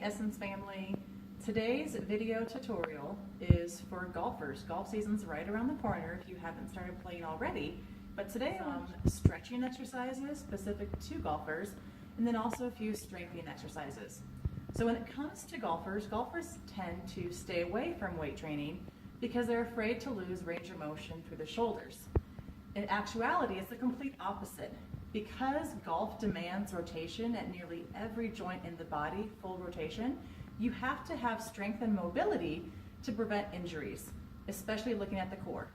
Essence family. Today's video tutorial is for golfers. Golf season's right around the corner if you haven't started playing already. But today stretching exercises specific to golfers, and then also a few strengthening exercises. So when it comes to golfers tend to stay away from weight training because they're afraid to lose range of motion through the shoulders. In actuality, it's the complete opposite. Because golf demands rotation at nearly every joint in the body, full rotation, you have to have strength and mobility to prevent injuries, especially looking at the core.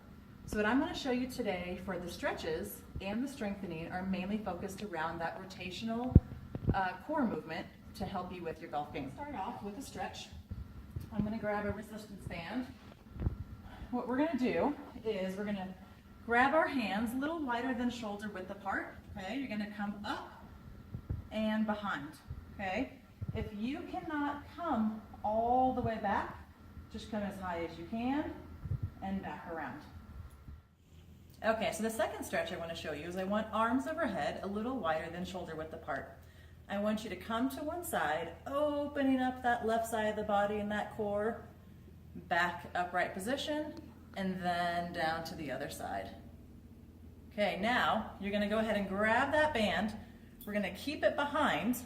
So what I'm going to show you today for the stretches and the strengthening are mainly focused around that rotational core movement to help you with your golf game. Start off with a stretch. I'm going to grab a resistance band. What we're going to do is we're going to grab our hands a little wider than shoulder width apart. Okay, you're going to come up and behind. Okay, if you cannot come all the way back, just come as high as you can and back around. Okay, so the second stretch I want to show you is I want arms overhead a little wider than shoulder width apart. I want you to come to one side, opening up that left side of the body and that core, back upright position, and then down to the other side. Okay, now you're going to go ahead and grab that band. We're going to keep it behind,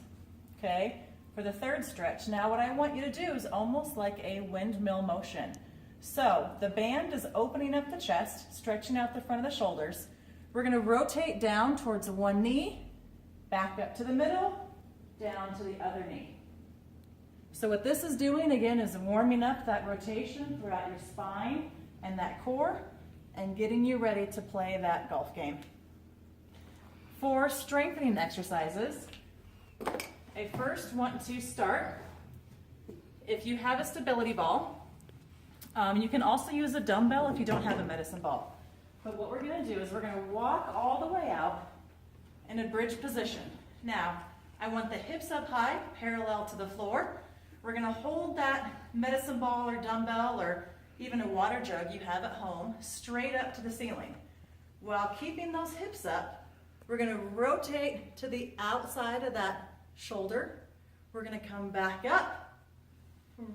okay, for the third stretch. Now what I want you to do is almost like a windmill motion. So the band is opening up the chest, stretching out the front of the shoulders. We're going to rotate down towards one knee, back up to the middle, down to the other knee. So what this is doing again is warming up that rotation throughout your spine and that core, and getting you ready to play that golf game. For strengthening exercises, I first want to start, if you have a stability ball, you can also use a dumbbell if you don't have a medicine ball. But what we're going to do is we're going to walk all the way out in a bridge position. Now, I want the hips up high, parallel to the floor. We're going to hold that medicine ball or dumbbell or even a water jug you have at home straight up to the ceiling. While keeping those hips up, we're going to rotate to the outside of that shoulder. We're going to come back up,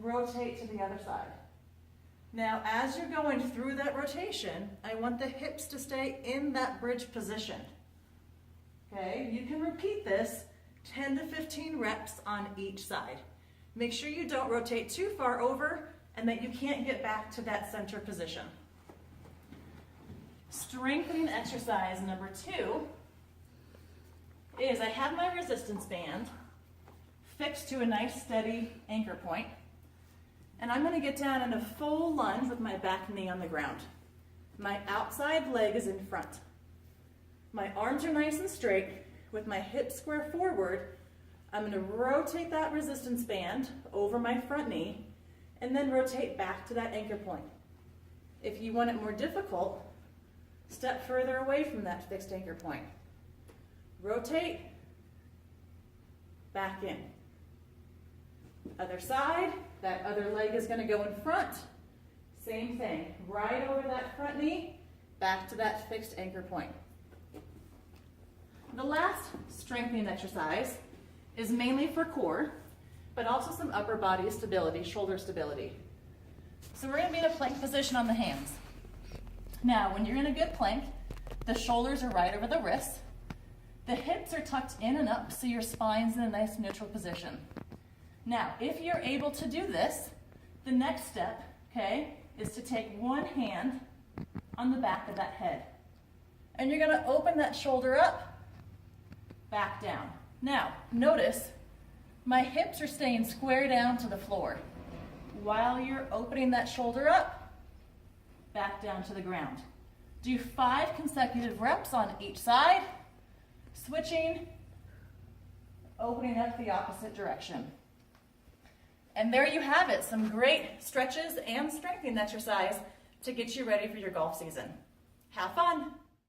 rotate to the other side. Now, as you're going through that rotation, I want the hips to stay in that bridge position. Okay, you can repeat this 10 to 15 reps on each side. Make sure you don't rotate too far over and that you can't get back to that center position. Strengthening exercise number 2 is I have my resistance band fixed to a nice steady anchor point, and I'm going to get down in a full lunge with my back knee on the ground. My outside leg is in front. My arms are nice and straight with my hips square forward. I'm going to rotate that resistance band over my front knee and then rotate back to that anchor point. If you want it more difficult, step further away from that fixed anchor point. Rotate, back in. Other side, that other leg is going to go in front. Same thing, right over that front knee, back to that fixed anchor point. The last strengthening exercise is mainly for core, but also some upper body stability, shoulder stability. So we're going to be in a plank position on the hands. Now, when you're in a good plank, the shoulders are right over the wrists. The hips are tucked in and up so your spine's in a nice neutral position. Now, if you're able to do this, the next step, okay, is to take one hand on the back of that head. And you're going to open that shoulder up, back down. Now, notice my hips are staying square down to the floor while you're opening that shoulder up, back down to the ground. Do 5 consecutive reps on each side, switching, opening up the opposite direction. And there you have it, some great stretches and strengthening exercise to get you ready for your golf season. Have fun!